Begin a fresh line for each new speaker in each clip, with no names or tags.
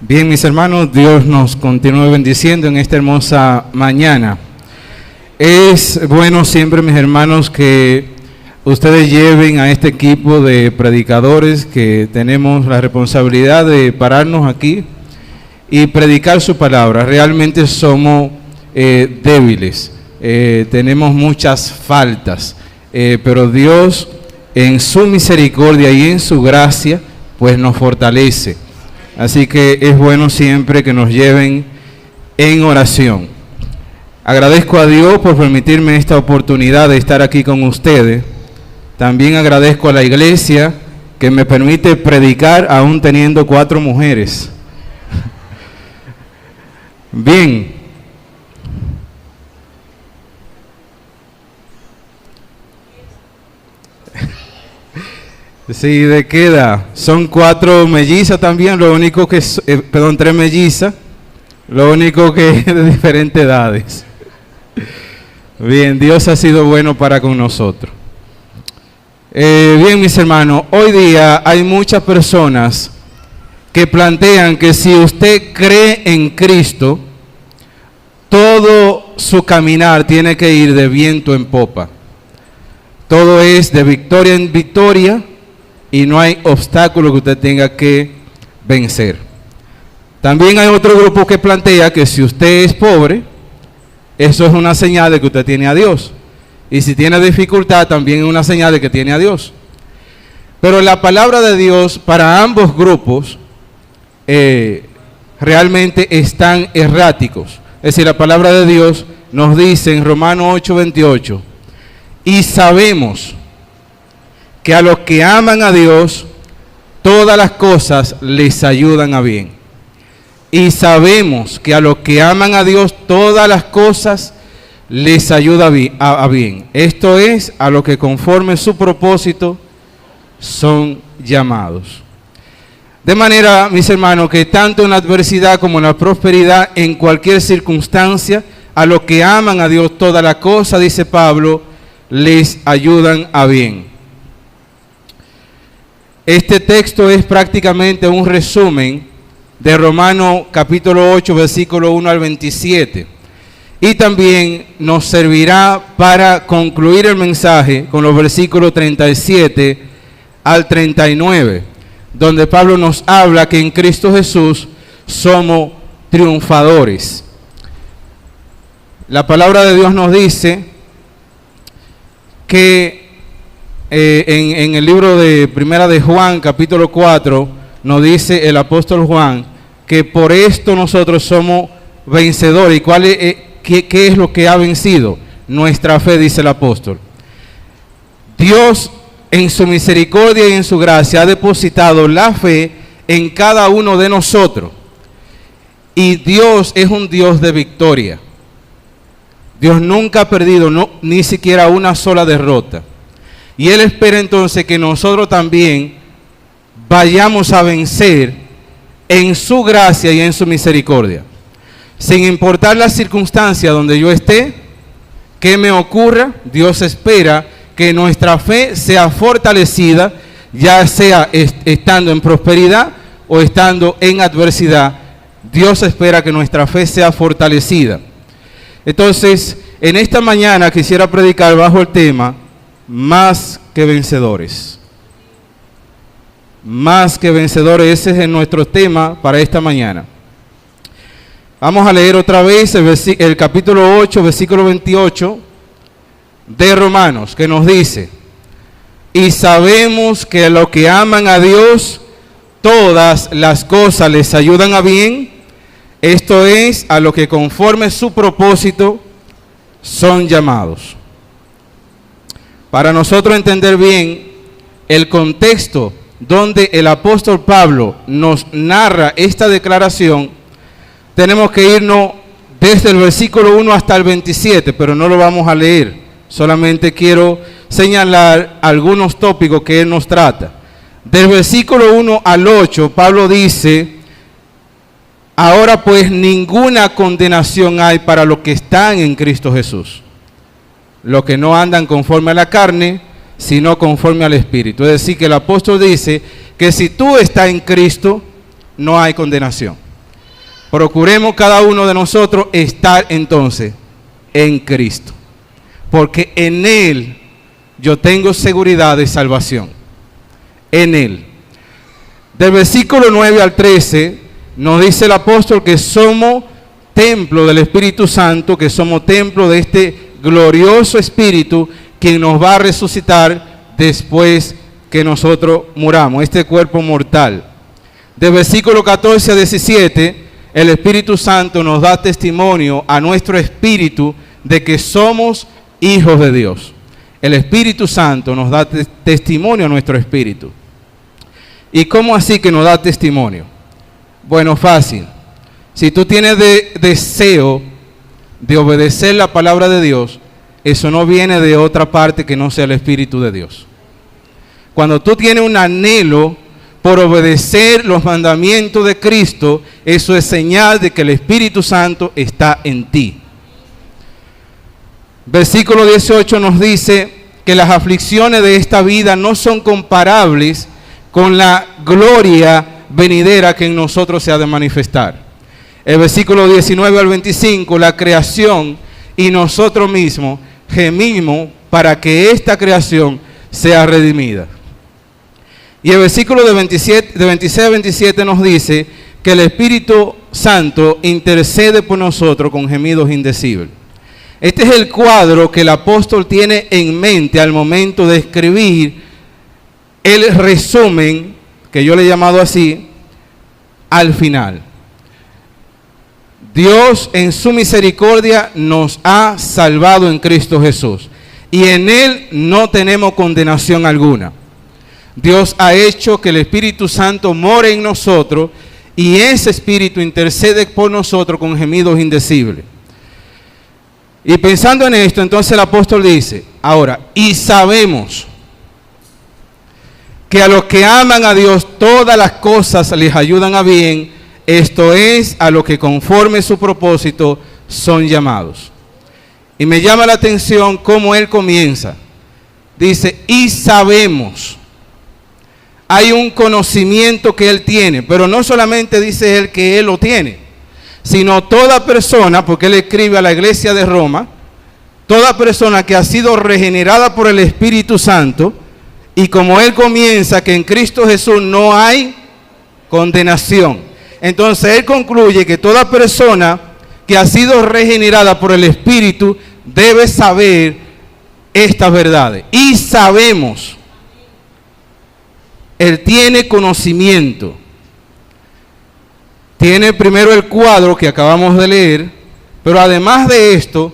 Bien, mis hermanos, Dios nos continúe bendiciendo en esta hermosa mañana. Es bueno siempre, mis hermanos, que ustedes lleven a este equipo de predicadores que tenemos la responsabilidad de pararnos aquí y predicar su palabra. Realmente somos débiles, tenemos muchas faltas, pero Dios en su misericordia y en su gracia pues nos fortalece. Así que es bueno siempre que nos lleven en oración. Agradezco a Dios por permitirme esta oportunidad de estar aquí con ustedes. También agradezco a la iglesia que me permite predicar aún teniendo 4 mujeres. Bien. Sí, ¿de qué edad? Son 4 mellizas también, lo único que, 3 mellizas, lo único que es de diferentes edades. Bien, Dios ha sido bueno para con nosotros. Bien, mis hermanos, hoy día hay muchas personas que plantean que si usted cree en Cristo, todo su caminar tiene que ir de viento en popa. Todo es de victoria en victoria y no hay obstáculo que usted tenga que vencer. También hay otro grupo que plantea que si usted es pobre, eso es una señal de que usted tiene a Dios. Y si tiene dificultad, también es una señal de que tiene a Dios. Pero la palabra de Dios para ambos grupos realmente están erráticos. Es decir, la palabra de Dios nos dice en Romanos 8:28, y sabemos que a los que aman a Dios, todas las cosas les ayudan a bien. Y sabemos que a los que aman a Dios, todas las cosas les ayudan a bien. Esto es, a los que conforme su propósito son llamados. De manera, mis hermanos, que tanto en la adversidad como en la prosperidad, en cualquier circunstancia, a los que aman a Dios, todas las cosas, dice Pablo, les ayudan a bien. Este texto es prácticamente un resumen de Romanos capítulo 8, versículo 1 al 27. Y también nos servirá para concluir el mensaje con los versículos 37 al 39, donde Pablo nos habla que en Cristo Jesús somos triunfadores. La palabra de Dios nos dice que en el libro de Primera de Juan, capítulo 4, nos dice el apóstol Juan que por esto nosotros somos vencedores. ¿Y qué es lo que ha vencido? Nuestra fe, dice el apóstol. Dios en su misericordia y en su gracia ha depositado la fe en cada uno de nosotros. Y Dios es un Dios de victoria. Dios nunca ha perdido ni siquiera una sola derrota. Y Él espera entonces que nosotros también vayamos a vencer en su gracia y en su misericordia. Sin importar la circunstancia donde yo esté, que me ocurra, Dios espera que nuestra fe sea fortalecida, ya sea estando en prosperidad o estando en adversidad. Dios espera que nuestra fe sea fortalecida. Entonces, en esta mañana quisiera predicar bajo el tema más que vencedores. Más que vencedores, ese es nuestro tema para esta mañana. Vamos a leer otra vez el capítulo 8, versículo 28 de Romanos, que nos dice: y sabemos que a los que aman a Dios, todas las cosas les ayudan a bien. Esto es, a los que conforme su propósito son llamados. Para nosotros entender bien el contexto donde el apóstol Pablo nos narra esta declaración, tenemos que irnos desde el versículo 1 hasta el 27, pero no lo vamos a leer. Solamente quiero señalar algunos tópicos que él nos trata. Del versículo 1 al 8, Pablo dice: ahora pues ninguna condenación hay para los que están en Cristo Jesús, los que no andan conforme a la carne, sino conforme al Espíritu. Es decir, que el apóstol dice que si tú estás en Cristo, no hay condenación. Procuremos cada uno de nosotros estar entonces en Cristo, porque en Él yo tengo seguridad de salvación. En Él. Del versículo 9 al 13 nos dice el apóstol que somos templo del Espíritu Santo, que somos templo de este glorioso Espíritu, quien nos va a resucitar después que nosotros muramos, este cuerpo mortal. Del versículo 14 a 17, el Espíritu Santo nos da testimonio a nuestro espíritu de que somos hijos de Dios. El Espíritu Santo nos da testimonio a nuestro espíritu. ¿Y cómo así que nos da testimonio? Bueno, fácil. Si tú tienes deseo de obedecer la palabra de Dios, eso no viene de otra parte que no sea el Espíritu de Dios. Cuando tú tienes un anhelo por obedecer los mandamientos de Cristo, eso es señal de que el Espíritu Santo está en ti. Versículo 18 nos dice que las aflicciones de esta vida no son comparables con la gloria venidera que en nosotros se ha de manifestar. El versículo 19 al 25, la creación y nosotros mismos gemimos para que esta creación sea redimida. Y el versículo de 26 a 27 nos dice que el Espíritu Santo intercede por nosotros con gemidos indecibles. Este es el cuadro que el apóstol tiene en mente al momento de escribir el resumen, que yo le he llamado así, al final. Dios en su misericordia nos ha salvado en Cristo Jesús, y en Él no tenemos condenación alguna. Dios ha hecho que el Espíritu Santo more en nosotros, y ese Espíritu intercede por nosotros con gemidos indecibles. Y pensando en esto, entonces el apóstol dice, ahora, y sabemos que a los que aman a Dios todas las cosas les ayudan a bien, esto es, a los que conforme su propósito son llamados. Y me llama la atención cómo él comienza. Dice, y sabemos. Hay un conocimiento que él tiene, pero no solamente dice él que él lo tiene, sino toda persona, porque él escribe a la iglesia de Roma, toda persona que ha sido regenerada por el Espíritu Santo, y como él comienza que en Cristo Jesús no hay condenación, entonces él concluye que toda persona que ha sido regenerada por el Espíritu debe saber estas verdades. Y sabemos, él tiene conocimiento. Tiene primero el cuadro que acabamos de leer, pero además de esto,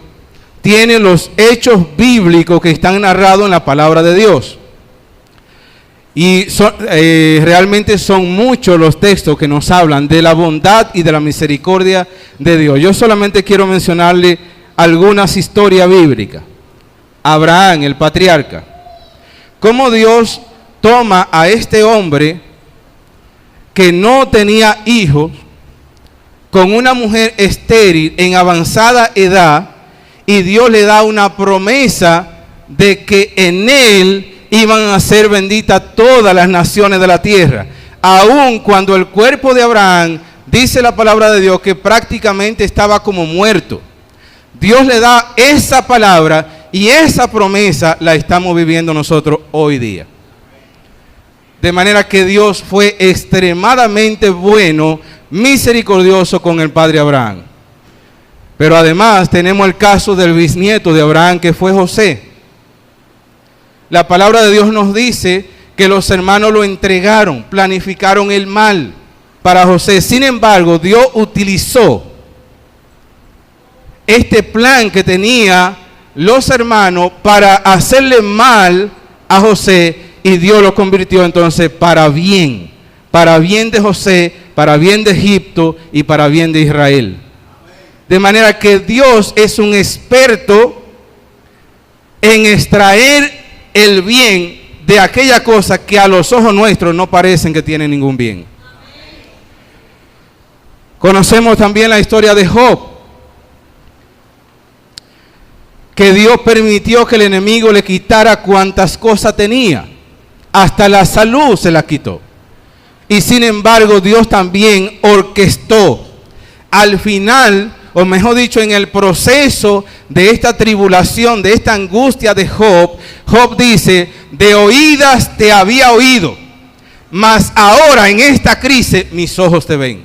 tiene los hechos bíblicos que están narrados en la palabra de Dios. Y realmente son muchos los textos que nos hablan de la bondad y de la misericordia de Dios. Yo solamente quiero mencionarle algunas historias bíblicas. Abraham, el patriarca. Cómo Dios toma a este hombre que no tenía hijos, con una mujer estéril en avanzada edad, y Dios le da una promesa de que en él iban a ser benditas todas las naciones de la tierra, aun cuando el cuerpo de Abraham, dice la palabra de Dios, que prácticamente estaba como muerto. Dios le da esa palabra, y esa promesa la estamos viviendo nosotros hoy día. De manera que Dios fue extremadamente bueno, misericordioso con el padre Abraham. Pero además tenemos el caso del bisnieto de Abraham, que fue José. La palabra de Dios nos dice que los hermanos lo entregaron, planificaron el mal para José. Sin embargo, Dios utilizó este plan que tenía los hermanos para hacerle mal a José, y Dios lo convirtió entonces para bien de José, para bien de Egipto y para bien de Israel. De manera que Dios es un experto en extraer el bien de aquella cosa que a los ojos nuestros no parecen que tienen ningún bien. Conocemos también la historia de Job, que Dios permitió que el enemigo le quitara cuantas cosas tenía, hasta la salud se la quitó. Y sin embargo Dios también orquestó al final, o mejor dicho, en el proceso de esta tribulación, de esta angustia de Job, Job dice, de oídas te había oído, mas ahora en esta crisis mis ojos te ven.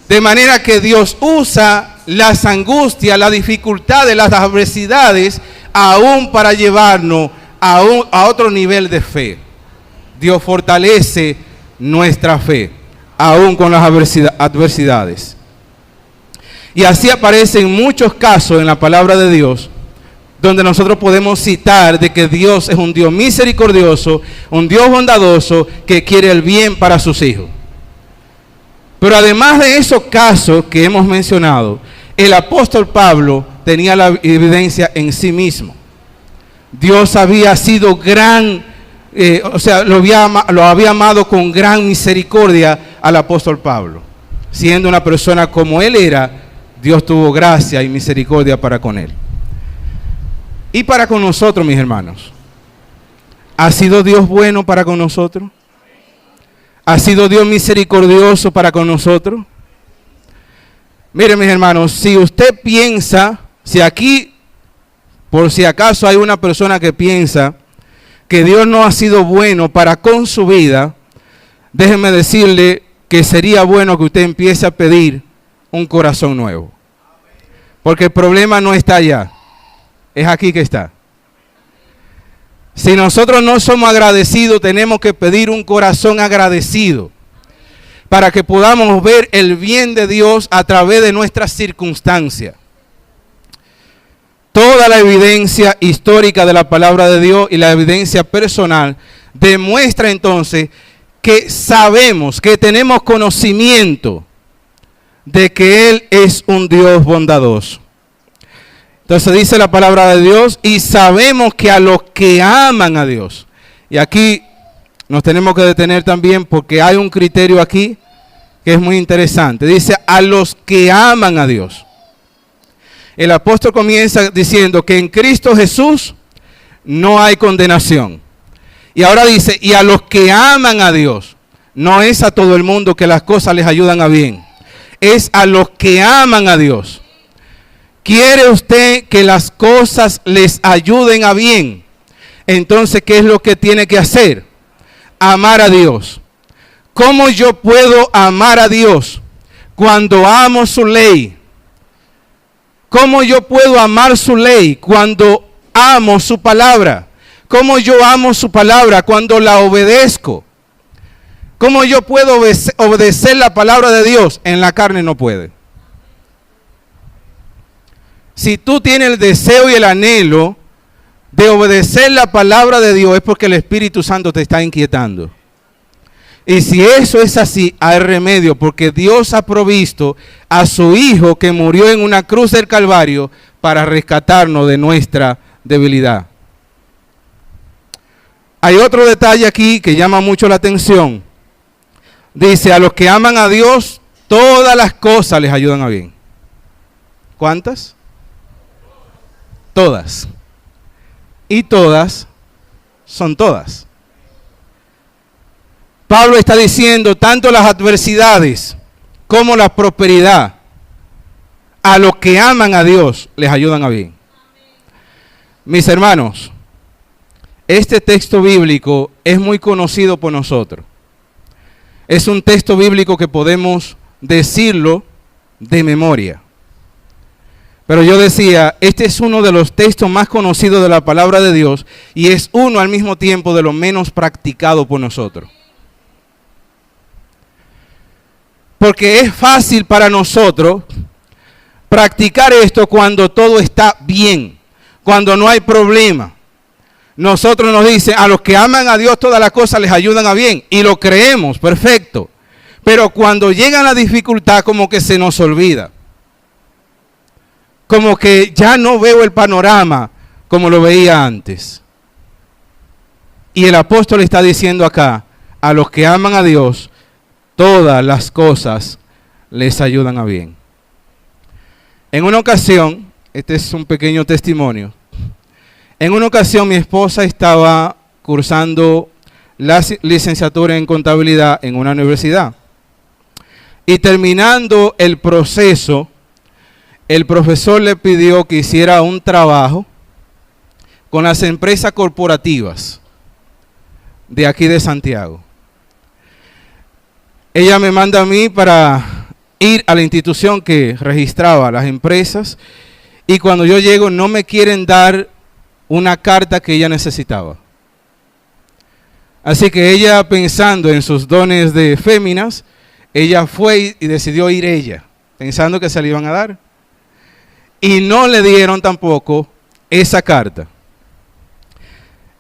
De manera que Dios usa las angustias, la dificultad de las adversidades, aún para llevarnos a otro nivel de fe. Dios fortalece nuestra fe, aún con las adversidades. Y así aparecen muchos casos en la palabra de Dios, donde nosotros podemos citar de que Dios es un Dios misericordioso, un Dios bondadoso, que quiere el bien para sus hijos. Pero además de esos casos que hemos mencionado, el apóstol Pablo tenía la evidencia en sí mismo. Dios había sido lo había amado con gran misericordia al apóstol Pablo. Siendo una persona como él era, Dios tuvo gracia y misericordia para con él. Y para con nosotros, mis hermanos, ¿ha sido Dios bueno para con nosotros? ¿Ha sido Dios misericordioso para con nosotros? Miren, mis hermanos, si usted piensa, si aquí, por si acaso hay una persona que piensa que Dios no ha sido bueno para con su vida, déjeme decirle que sería bueno que usted empiece a pedir un corazón nuevo. Porque el problema no está allá, es aquí que está. Si nosotros no somos agradecidos, tenemos que pedir un corazón agradecido para que podamos ver el bien de Dios a través de nuestras circunstancias. Toda la evidencia histórica de la palabra de Dios y la evidencia personal demuestra entonces que sabemos, que tenemos conocimiento de que Él es un Dios bondadoso. Entonces dice la palabra de Dios, y sabemos que a los que aman a Dios, y aquí nos tenemos que detener también porque hay un criterio aquí que es muy interesante. Dice, a los que aman a Dios. El apóstol comienza diciendo que en Cristo Jesús no hay condenación. Y ahora dice, y a los que aman a Dios, no es a todo el mundo que las cosas les ayudan a bien, es a los que aman a Dios. ¿Quiere usted que las cosas les ayuden a bien? Entonces, ¿qué es lo que tiene que hacer? Amar a Dios. ¿Cómo yo puedo amar a Dios cuando amo su ley? ¿Cómo yo puedo amar su ley cuando amo su palabra? ¿Cómo yo amo su palabra cuando la obedezco? ¿Cómo yo puedo obedecer la palabra de Dios? En la carne no puede. Si tú tienes el deseo y el anhelo de obedecer la palabra de Dios, es porque el Espíritu Santo te está inquietando. Y si eso es así, hay remedio, porque Dios ha provisto a su Hijo que murió en una cruz del Calvario para rescatarnos de nuestra debilidad. Hay otro detalle aquí que llama mucho la atención. Dice, a los que aman a Dios, todas las cosas les ayudan a bien. ¿Cuántas? Todas. Y todas son todas. Pablo está diciendo, tanto las adversidades como la prosperidad, a los que aman a Dios les ayudan a bien. Mis hermanos, este texto bíblico es muy conocido por nosotros. Es un texto bíblico que podemos decirlo de memoria. Pero yo decía, este es uno de los textos más conocidos de la palabra de Dios y es uno al mismo tiempo de los menos practicados por nosotros. Porque es fácil para nosotros practicar esto cuando todo está bien, cuando no hay problema. Nosotros nos dicen, a los que aman a Dios todas las cosas les ayudan a bien. Y lo creemos, perfecto. Pero cuando llega la dificultad como que se nos olvida. Como que ya no veo el panorama como lo veía antes. Y el apóstol está diciendo acá, a los que aman a Dios, todas las cosas les ayudan a bien. En una ocasión, este es un pequeño testimonio. En una ocasión mi esposa estaba cursando la licenciatura en contabilidad en una universidad. Y terminando el proceso, el profesor le pidió que hiciera un trabajo con las empresas corporativas de aquí de Santiago. Ella me manda a mí para ir a la institución que registraba las empresas, y cuando yo llego no me quieren dar una carta que ella necesitaba. Así que ella, pensando en sus dones de féminas, ella fue y decidió ir ella, pensando que se le iban a dar. Y no le dieron tampoco esa carta.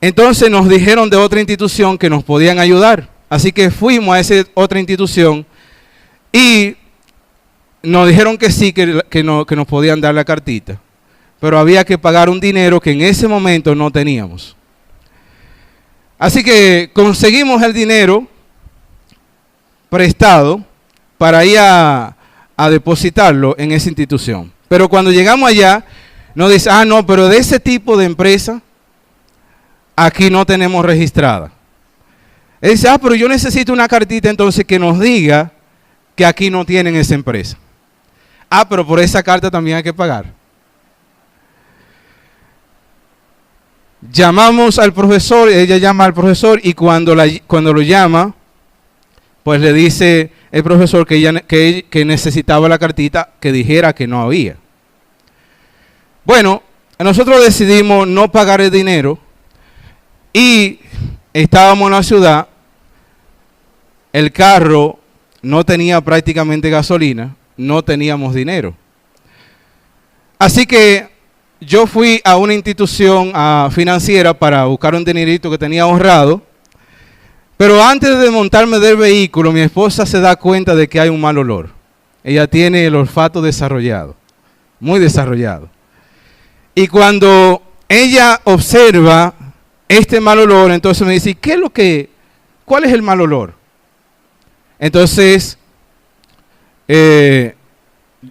Entonces nos dijeron de otra institución que nos podían ayudar. Así que fuimos a esa otra institución y nos dijeron que sí, que nos podían dar la cartita. Pero había que pagar un dinero que en ese momento no teníamos. Así que conseguimos el dinero prestado para ir a depositarlo en esa institución. Pero cuando llegamos allá, nos dice, no, pero de ese tipo de empresa, aquí no tenemos registrada. Él dice, pero yo necesito una cartita entonces que nos diga que aquí no tienen esa empresa. Pero por esa carta también hay que pagar. Llamamos al profesor, ella llama al profesor, y cuando lo llama, pues le dice el profesor que necesitaba la cartita que dijera que no había. Bueno, nosotros decidimos no pagar el dinero y estábamos en la ciudad, el carro no tenía prácticamente gasolina, no teníamos dinero. Así que yo fui a una institución financiera para buscar un dinerito que tenía ahorrado, pero antes de montarme del vehículo, mi esposa se da cuenta de que hay un mal olor. Ella tiene el olfato desarrollado, muy desarrollado. Y cuando ella observa este mal olor, entonces me dice, ¿cuál es el mal olor? Entonces,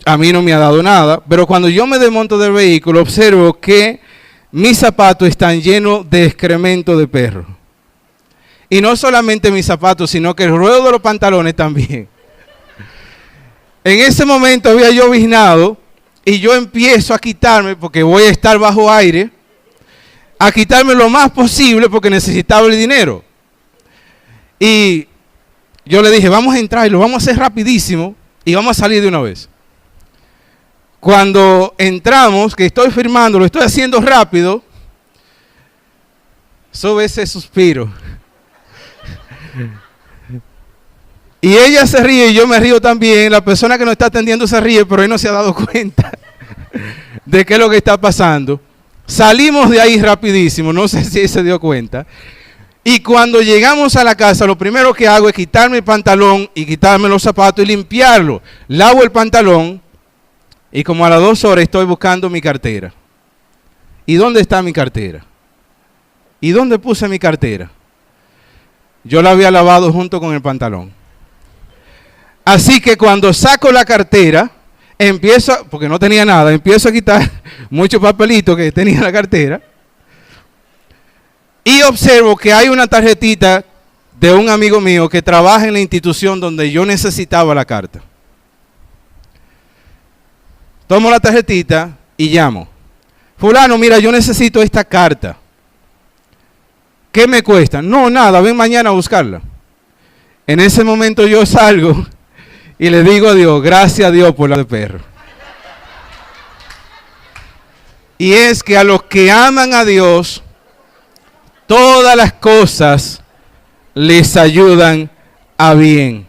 a mí no me ha dado nada, pero cuando yo me desmonto del vehículo, observo que mis zapatos están llenos de excremento de perro. Y no solamente mis zapatos, sino que el ruedo de los pantalones también. En ese momento había lloviznado y yo empiezo a quitarme, porque voy a estar bajo aire, a quitarme lo más posible porque necesitaba el dinero. Y yo le dije, vamos a entrar y lo vamos a hacer rapidísimo y vamos a salir de una vez. Cuando entramos, que estoy firmando, lo estoy haciendo rápido, sube ese suspiro. Y ella se ríe y yo me río también. La persona que nos está atendiendo se ríe, pero él no se ha dado cuenta de qué es lo que está pasando. Salimos de ahí rapidísimo, no sé si él se dio cuenta. Y cuando llegamos a la casa, lo primero que hago es quitarme el pantalón y quitarme los zapatos y limpiarlo. Lavo el pantalón y como a las 2 horas estoy buscando mi cartera. ¿Y dónde está mi cartera? ¿Y dónde puse mi cartera? Yo la había lavado junto con el pantalón. Así que cuando saco la cartera, porque no tenía nada, empiezo a quitar muchos papelitos que tenía en la cartera. Y observo que hay una tarjetita de un amigo mío que trabaja en la institución donde yo necesitaba la carta. Tomo la tarjetita y llamo. Fulano, mira, yo necesito esta carta. ¿Qué me cuesta? No, nada, ven mañana a buscarla. En ese momento yo salgo y le digo a Dios, gracias a Dios por la de perro. Y es que a los que aman a Dios, todas las cosas les ayudan a bien.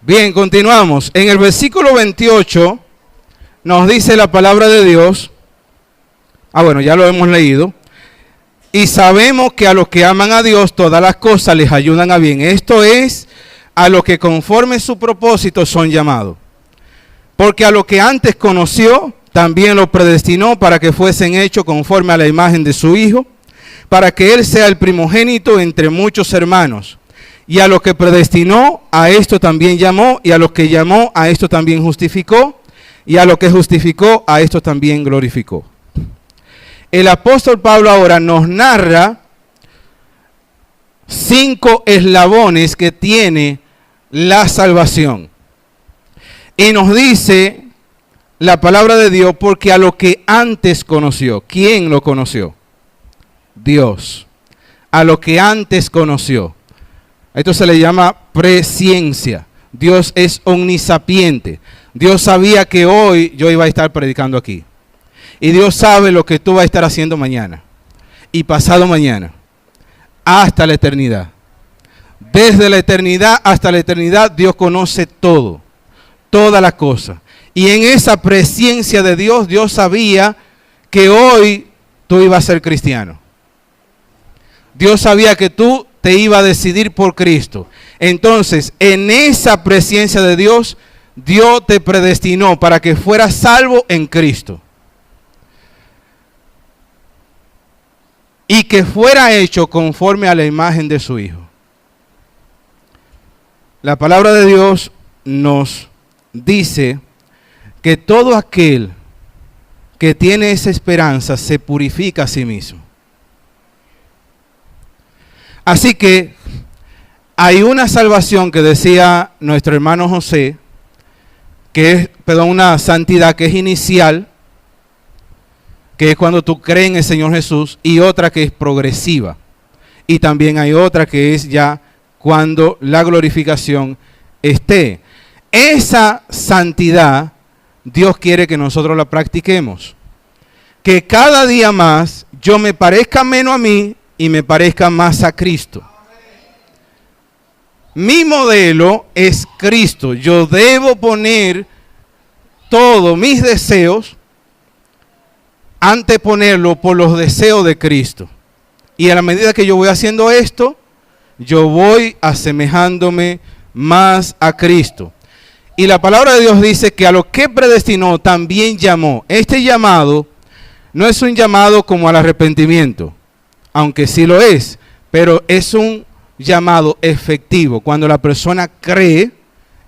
Bien, continuamos. En el versículo 28 nos dice la palabra de Dios. Bueno, ya lo hemos leído. Y sabemos que a los que aman a Dios, todas las cosas les ayudan a bien. Esto es, a los que conforme su propósito son llamados. Porque a los que antes conoció, también los predestinó para que fuesen hechos conforme a la imagen de su Hijo, para que Él sea el primogénito entre muchos hermanos. Y a los que predestinó, a esto también llamó, y a los que llamó, a esto también justificó, y a los que justificó, a esto también glorificó. El apóstol Pablo ahora nos narra 5 eslabones que tiene la salvación. Y nos dice la palabra de Dios, porque a lo que antes conoció. ¿Quién lo conoció? Dios. A lo que antes conoció. Esto se le llama presciencia. Dios es omnisapiente. Dios sabía que hoy yo iba a estar predicando aquí. Y Dios sabe lo que tú vas a estar haciendo mañana. Y pasado mañana. Hasta la eternidad. Desde la eternidad hasta la eternidad Dios conoce todo. Todas las cosas. Y en esa presciencia de Dios, Dios sabía que hoy tú ibas a ser cristiano. Dios sabía que tú te ibas a decidir por Cristo. Entonces, en esa presciencia de Dios, Dios te predestinó para que fueras salvo en Cristo. Y que fuera hecho conforme a la imagen de su Hijo. La palabra de Dios nos dice que todo aquel que tiene esa esperanza se purifica a sí mismo. Así que hay una salvación que decía nuestro hermano José, que es, una santidad que es inicial, que es cuando tú crees en el Señor Jesús, y otra que es progresiva. Y también hay otra que es ya cuando la glorificación esté. Esa santidad, Dios quiere que nosotros la practiquemos. Que cada día más yo me parezca menos a mí y me parezca más a Cristo. Mi modelo es Cristo. Yo debo poner todos mis deseos, anteponerlo por los deseos de Cristo. Y a la medida que yo voy haciendo esto, yo voy asemejándome más a Cristo. Y la palabra de Dios dice que a lo que predestinó también llamó. Este llamado no es un llamado como al arrepentimiento, aunque sí lo es, pero es un llamado efectivo cuando la persona cree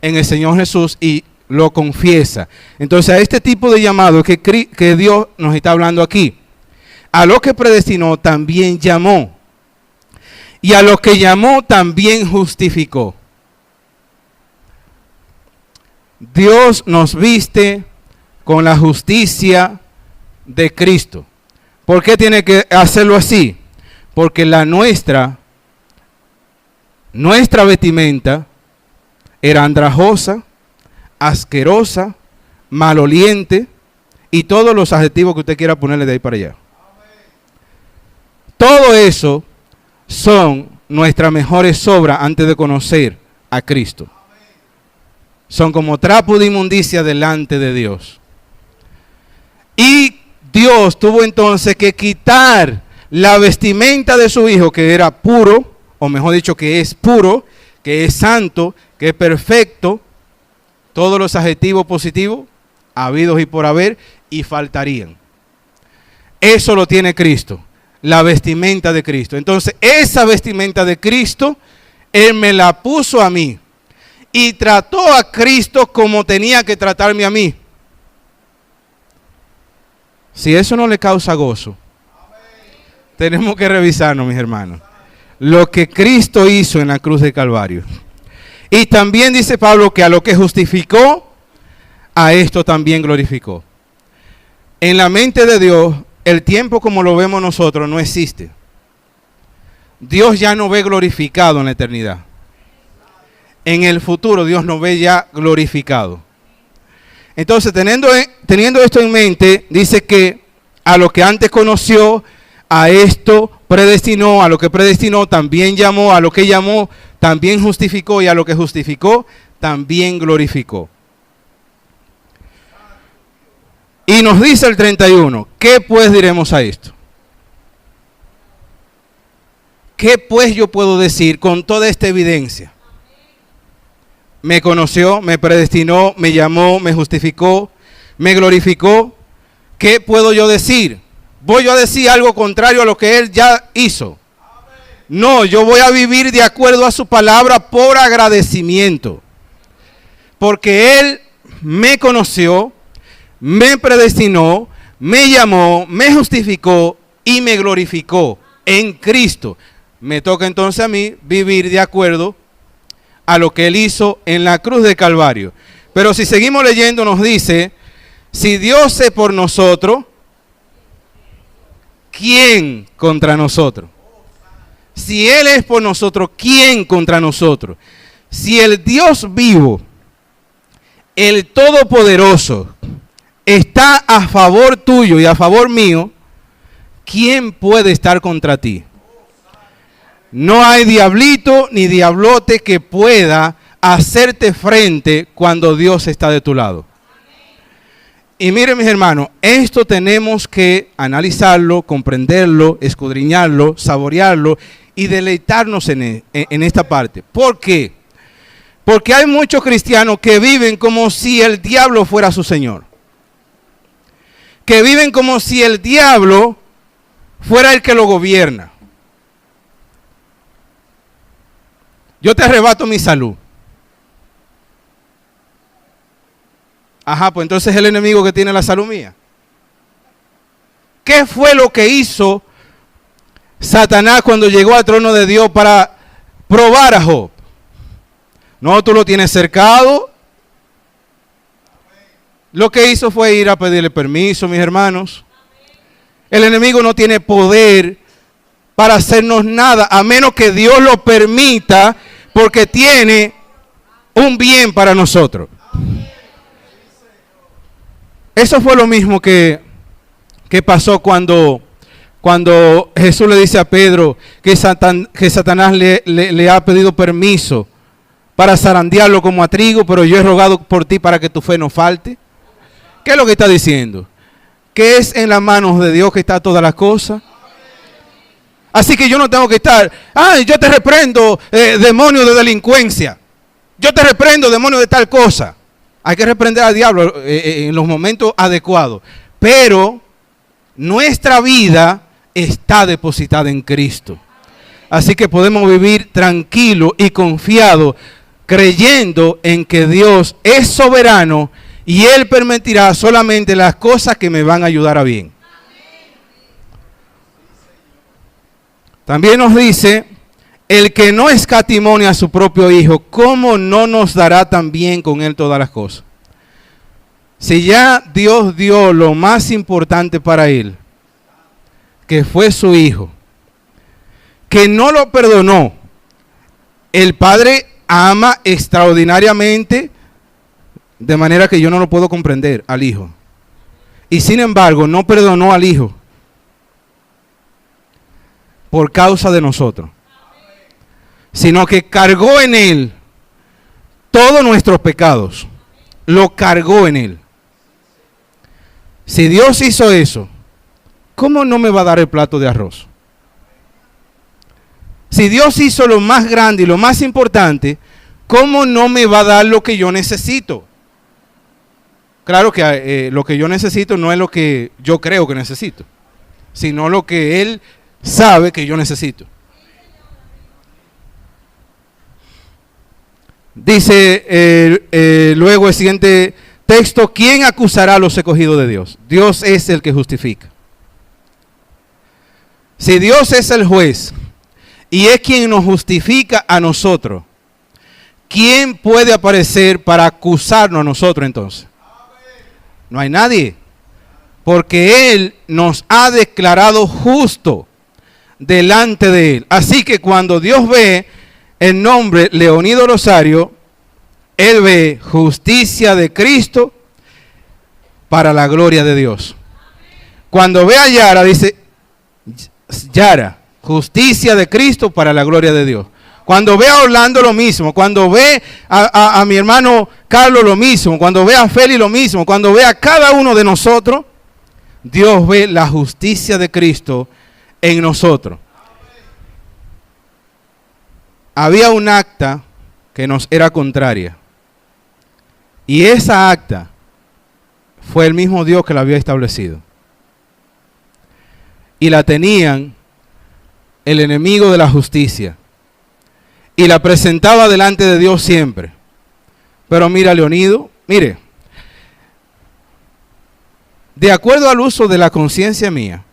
en el Señor Jesús y lo confiesa. Entonces a este tipo de llamado que Dios nos está hablando aquí. A lo que predestinó también llamó. Y a lo que llamó también justificó. Dios nos viste con la justicia de Cristo. ¿Por qué tiene que hacerlo así? Porque la nuestra vestimenta era andrajosa, asquerosa, maloliente y todos los adjetivos que usted quiera ponerle de ahí para allá. Todo eso son nuestras mejores obras antes de conocer a Cristo. Son como trapo de inmundicia delante de Dios. Y Dios tuvo entonces que quitar la vestimenta de su Hijo, que era puro, o mejor dicho, que es puro, que es santo, que es perfecto. Todos los adjetivos positivos, habidos y por haber, y faltarían. Eso lo tiene Cristo, la vestimenta de Cristo. Entonces, esa vestimenta de Cristo, Él me la puso a mí. Y trató a Cristo como tenía que tratarme a mí. Si eso no le causa gozo, tenemos que revisarnos, mis hermanos. Lo que Cristo hizo en la cruz de Calvario. Y también dice Pablo que a lo que justificó, a esto también glorificó. En la mente de Dios, el tiempo como lo vemos nosotros no existe. Dios ya no ve glorificado en la eternidad. En el futuro Dios nos ve ya glorificado. Entonces, teniendo esto en mente, dice que a lo que antes conoció, a esto predestinó, a lo que predestinó también llamó, a lo que llamó también justificó, y a lo que justificó también glorificó. Y nos dice el 31, ¿qué pues diremos a esto? ¿Qué pues yo puedo decir con toda esta evidencia? Me conoció, me predestinó, me llamó, me justificó, me glorificó. ¿Qué puedo yo decir? ¿Voy yo a decir algo contrario a lo que Él ya hizo? No, yo voy a vivir de acuerdo a su palabra por agradecimiento. Porque Él me conoció, me predestinó, me llamó, me justificó y me glorificó en Cristo. Me toca entonces a mí vivir de acuerdo a lo que Él hizo en la cruz de Calvario. Pero si seguimos leyendo nos dice, si Dios es por nosotros, ¿quién contra nosotros? Si Él es por nosotros, ¿quién contra nosotros? Si el Dios vivo, el Todopoderoso, está a favor tuyo y a favor mío, ¿quién puede estar contra ti? No hay diablito ni diablote que pueda hacerte frente cuando Dios está de tu lado. Y miren, mis hermanos, esto tenemos que analizarlo, comprenderlo, escudriñarlo, saborearlo y deleitarnos en esta parte. ¿Por qué? Porque hay muchos cristianos que viven como si el diablo fuera su señor. Que viven como si el diablo fuera el que lo gobierna. Yo te arrebato mi salud. Ajá, pues entonces es el enemigo que tiene la salud mía. ¿Qué fue lo que hizo Satanás cuando llegó al trono de Dios para probar a Job? No, tú lo tienes cercado. Lo que hizo fue ir a pedirle permiso, mis hermanos. El enemigo no tiene poder para hacernos nada, a menos que Dios lo permita, porque tiene un bien para nosotros. Eso fue lo mismo que pasó cuando Jesús le dice a Pedro que Satanás le ha pedido permiso para zarandearlo como a trigo, pero yo he rogado por ti para que tu fe no falte. ¿Qué es lo que está diciendo? Que es en las manos de Dios que está todas las cosas. Así que yo no tengo que estar, yo te reprendo, demonio de delincuencia. Yo te reprendo, demonio de tal cosa. Hay que reprender al diablo en los momentos adecuados. Pero nuestra vida está depositada en Cristo. Así que podemos vivir tranquilos y confiados, creyendo en que Dios es soberano y Él permitirá solamente las cosas que me van a ayudar a bien. También nos dice, el que no escatimone a su propio Hijo, ¿cómo no nos dará también con Él todas las cosas? Si ya Dios dio lo más importante para Él, que fue su Hijo, que no lo perdonó, el Padre ama extraordinariamente, de manera que yo no lo puedo comprender al Hijo. Y sin embargo, no perdonó al Hijo por causa de nosotros, sino que cargó en Él todos nuestros pecados. Lo cargó en Él. Si Dios hizo eso, ¿cómo no me va a dar el plato de arroz? Si Dios hizo lo más grande y lo más importante, ¿cómo no me va a dar lo que yo necesito? Claro que lo que yo necesito no es lo que yo creo que necesito, sino lo que Él sabe que yo necesito. Dice luego el siguiente texto, ¿quién acusará a los escogidos de Dios? Dios es el que justifica. Si Dios es el juez y es quien nos justifica a nosotros, ¿quién puede aparecer para acusarnos a nosotros entonces? No hay nadie, porque Él nos ha declarado justo delante de Él. Así que cuando Dios ve el nombre Leonido Rosario, Él ve justicia de Cristo para la gloria de Dios. Cuando ve a Yara, dice, Yara, justicia de Cristo para la gloria de Dios. Cuando ve a Orlando, lo mismo. Cuando ve a mi hermano Carlos, lo mismo. Cuando ve a Feli, lo mismo. Cuando ve a cada uno de nosotros, Dios ve la justicia de Cristo en nosotros. Había un acta que nos era contraria. Y esa acta fue el mismo Dios que la había establecido. Y la tenían el enemigo de la justicia. Y la presentaba delante de Dios siempre. Pero mira, Leonido, mire, de acuerdo al uso de la conciencia mía,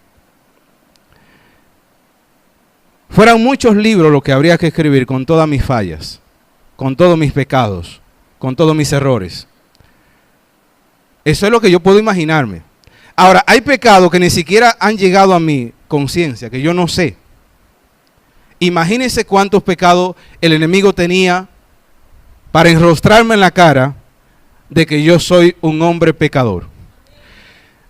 Fueran muchos libros lo que habría que escribir con todas mis fallas, con todos mis pecados, con todos mis errores. Eso es lo que yo puedo imaginarme. Ahora, hay pecados que ni siquiera han llegado a mi conciencia, que yo no sé. Imagínense cuántos pecados el enemigo tenía para enrostrarme en la cara de que yo soy un hombre pecador.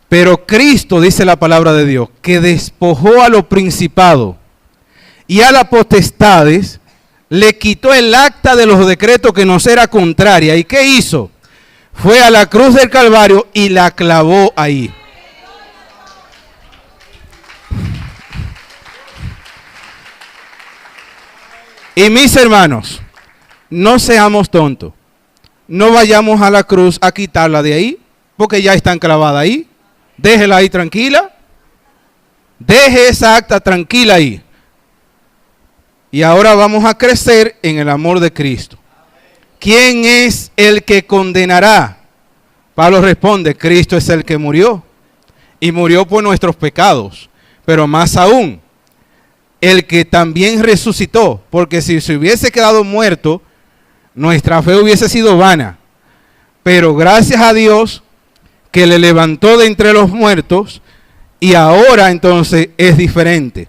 Pero Cristo, dice la palabra de Dios, que despojó a los principados y a las potestades, le quitó el acta de los decretos que nos era contraria. ¿Y qué hizo? Fue a la cruz del Calvario y la clavó ahí. Y mis hermanos, no seamos tontos. No vayamos a la cruz a quitarla de ahí, porque ya está clavada ahí. Déjela ahí tranquila. Deje esa acta tranquila ahí. Y ahora vamos a crecer en el amor de Cristo. ¿Quién es el que condenará? Pablo responde, Cristo es el que murió. Y murió por nuestros pecados. Pero más aún, el que también resucitó. Porque si se hubiese quedado muerto, nuestra fe hubiese sido vana. Pero gracias a Dios que le levantó de entre los muertos. Y ahora entonces es diferente.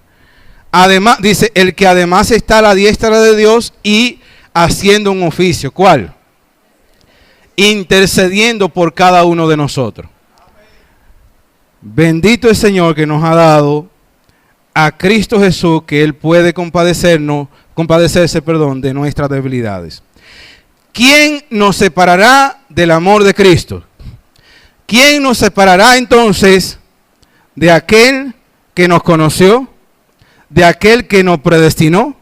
Además, dice, el que además está a la diestra de Dios y haciendo un oficio. ¿Cuál? Intercediendo por cada uno de nosotros. Bendito el Señor que nos ha dado a Cristo Jesús, que Él puede compadecerse, de nuestras debilidades. ¿Quién nos separará del amor de Cristo? ¿Quién nos separará entonces de aquel que nos conoció? De aquel que nos predestinó,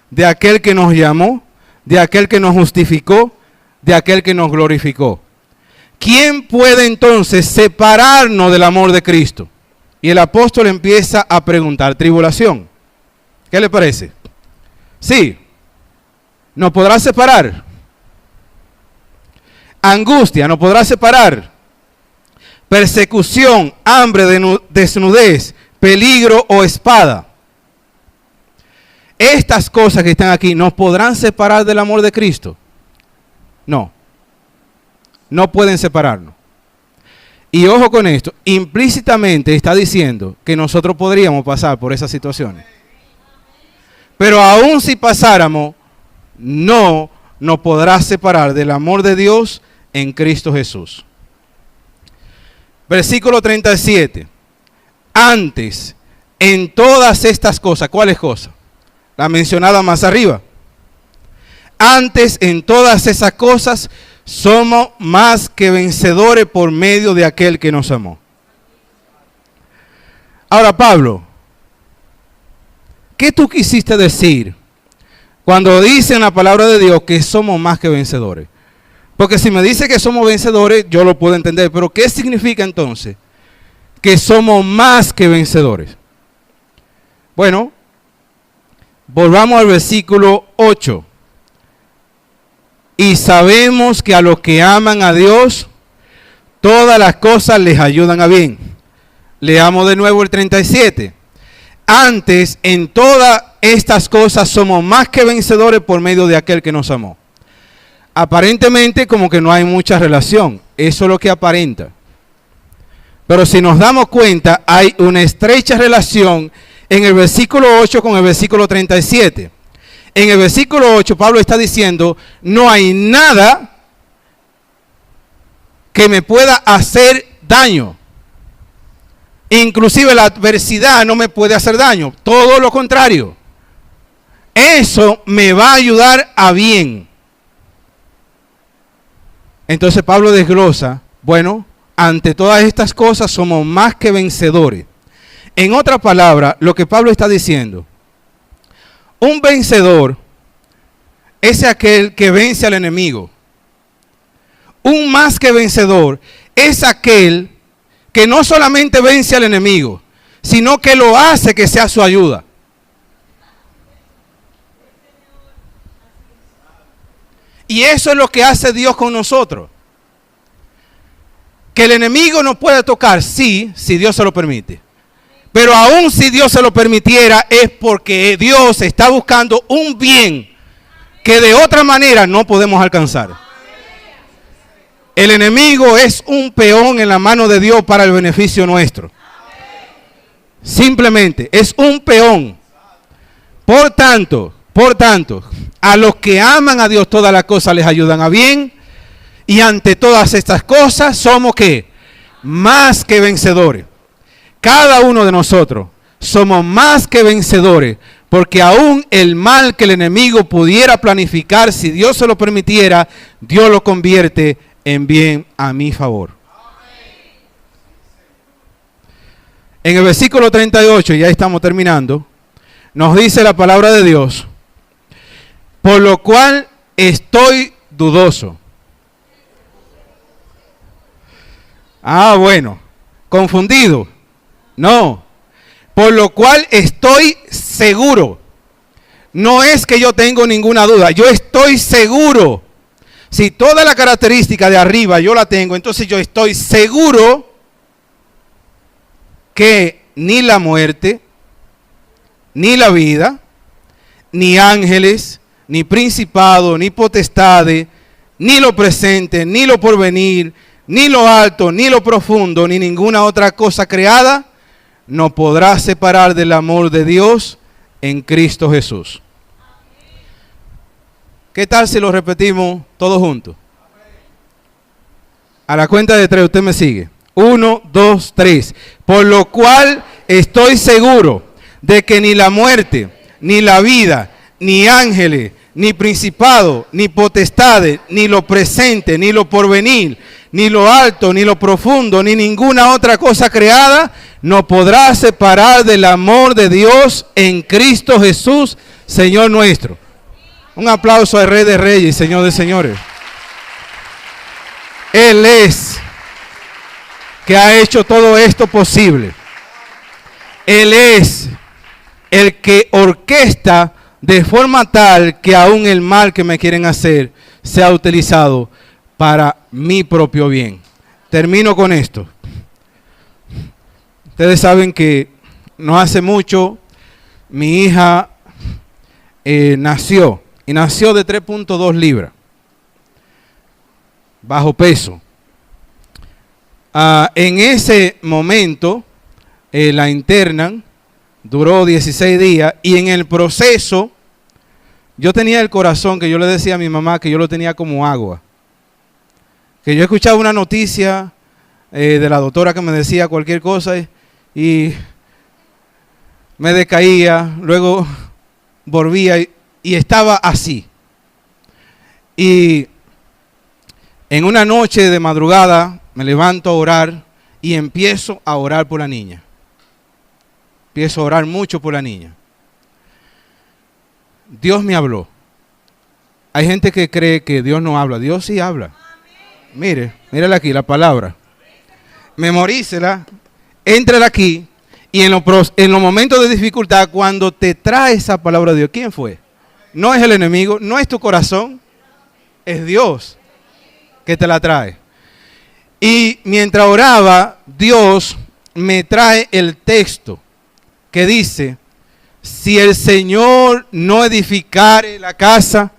de aquel que nos llamó, de aquel que nos justificó, de aquel que nos glorificó. ¿Quién puede entonces separarnos del amor de Cristo? Y el apóstol empieza a preguntar, tribulación. ¿Qué le parece? Sí. ¿Nos podrá separar? Angustia, ¿nos podrá separar? Persecución, hambre, desnudez, peligro o espada. Estas cosas que están aquí, ¿nos podrán separar del amor de Cristo? No. No pueden separarnos. Y ojo con esto, implícitamente está diciendo que nosotros podríamos pasar por esas situaciones. Pero aún si pasáramos, no nos podrá separar del amor de Dios en Cristo Jesús. Versículo 37. Antes, en todas estas cosas, ¿cuáles cosas? La mencionada más arriba. Antes, en todas esas cosas, somos más que vencedores por medio de aquel que nos amó. Ahora, Pablo, ¿qué tú quisiste decir cuando dice en la palabra de Dios que somos más que vencedores? Porque si me dice que somos vencedores, yo lo puedo entender. Pero ¿qué significa entonces que somos más que vencedores? Bueno, volvamos al versículo 8. Y sabemos que a los que aman a Dios, todas las cosas les ayudan a bien. Leamos de nuevo el 37. Antes, en todas estas cosas somos más que vencedores por medio de aquel que nos amó. Aparentemente como que no hay mucha relación. Eso es lo que aparenta. Pero si nos damos cuenta, hay una estrecha relación en el versículo 8 con el versículo 37. En el versículo 8 Pablo está diciendo, no hay nada que me pueda hacer daño. Inclusive la adversidad no me puede hacer daño. Todo lo contrario. Eso me va a ayudar a bien. Entonces Pablo desglosa, bueno, ante todas estas cosas somos más que vencedores. En otra palabra, lo que Pablo está diciendo, un vencedor es aquel que vence al enemigo. Un más que vencedor es aquel que no solamente vence al enemigo, sino que lo hace que sea su ayuda. Y eso es lo que hace Dios con nosotros. Que el enemigo nos puede tocar, sí, si Dios se lo permite. Pero aún si Dios se lo permitiera, es porque Dios está buscando un bien que de otra manera no podemos alcanzar. El enemigo es un peón en la mano de Dios para el beneficio nuestro. Simplemente es un peón. Por tanto, a los que aman a Dios todas las cosas les ayudan a bien. Y ante todas estas cosas somos ¿qué? Más que vencedores. Cada uno de nosotros somos más que vencedores, porque aún el mal que el enemigo pudiera planificar, si Dios se lo permitiera, Dios lo convierte en bien a mi favor. En el versículo 38, ya estamos terminando, nos dice la palabra de Dios: por lo cual estoy dudoso. Bueno, confundido. No, por lo cual estoy seguro. No es que yo tengo ninguna duda, yo estoy seguro. Si toda la característica de arriba yo la tengo, entonces yo estoy seguro que ni la muerte, ni la vida, ni ángeles, ni principado, ni potestades, ni lo presente, ni lo porvenir, ni lo alto, ni lo profundo, ni ninguna otra cosa creada no podrá separar del amor de Dios en Cristo Jesús. ¿Qué tal si lo repetimos todos juntos? A la cuenta de 3, usted me sigue. 1, 2, 3. Por lo cual estoy seguro de que ni la muerte, ni la vida, ni ángeles, ni principado, ni potestades, ni lo presente, ni lo porvenir, ni lo alto, ni lo profundo, ni ninguna otra cosa creada no podrá separar del amor de Dios en Cristo Jesús, Señor nuestro. Un aplauso al Rey de Reyes y Señor de Señores. Él es que ha hecho todo esto posible. Él es el que orquesta de forma tal que aún el mal que me quieren hacer sea utilizado para mi propio bien. Termino con esto. Ustedes saben que no hace mucho mi hija nació. Y nació de 3.2 libras. Bajo peso. En ese momento la internan. Duró 16 días. Y en el proceso yo tenía el corazón que yo le decía a mi mamá que yo lo tenía como agua. Que yo escuchaba una noticia de la doctora que me decía cualquier cosa y me decaía, luego volvía y estaba así. Y en una noche de madrugada me levanto a orar y empiezo a orar por la niña. Empiezo a orar mucho por la niña. Dios me habló. Hay gente que cree que Dios no habla. Dios sí habla. Mírala aquí, la palabra. Memorícela, éntrala aquí y en los momentos de dificultad, cuando te trae esa palabra de Dios, ¿quién fue? No es el enemigo, no es tu corazón, es Dios que te la trae. Y mientras oraba, Dios me trae el texto que dice: si el Señor no edificare la casa,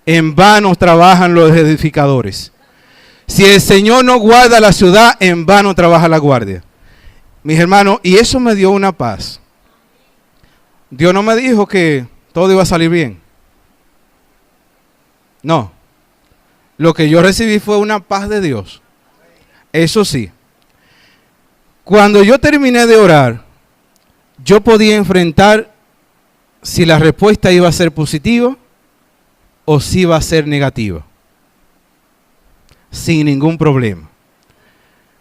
en vano trabajan los edificadores. Si el Señor no guarda la ciudad, en vano trabaja la guardia. Mis hermanos, y eso me dio una paz. Dios no me dijo que todo iba a salir bien. No. Lo que yo recibí fue una paz de Dios. Eso sí. Cuando yo terminé de orar, yo podía enfrentar si la respuesta iba a ser positiva o si iba a ser negativa. Sin ningún problema.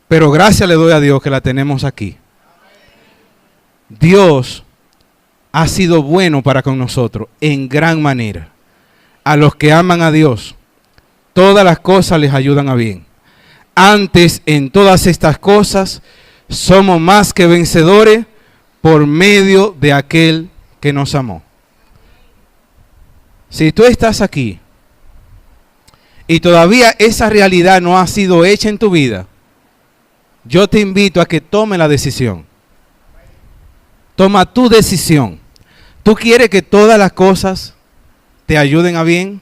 Pero gracias le doy a Dios que la tenemos aquí. Dios ha sido bueno para con nosotros en gran manera. A los que aman a Dios, todas las cosas les ayudan a bien. Antes, en todas estas cosas, somos más que vencedores por medio de aquel que nos amó. Si tú estás aquí y todavía esa realidad no ha sido hecha en tu vida, yo te invito a que tome la decisión. Toma tu decisión. ¿Tú quieres que todas las cosas te ayuden a bien?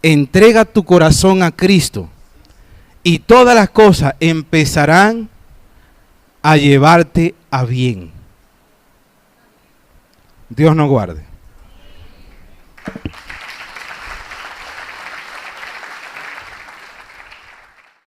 Entrega tu corazón a Cristo y todas las cosas empezarán a llevarte a bien. Dios nos guarde.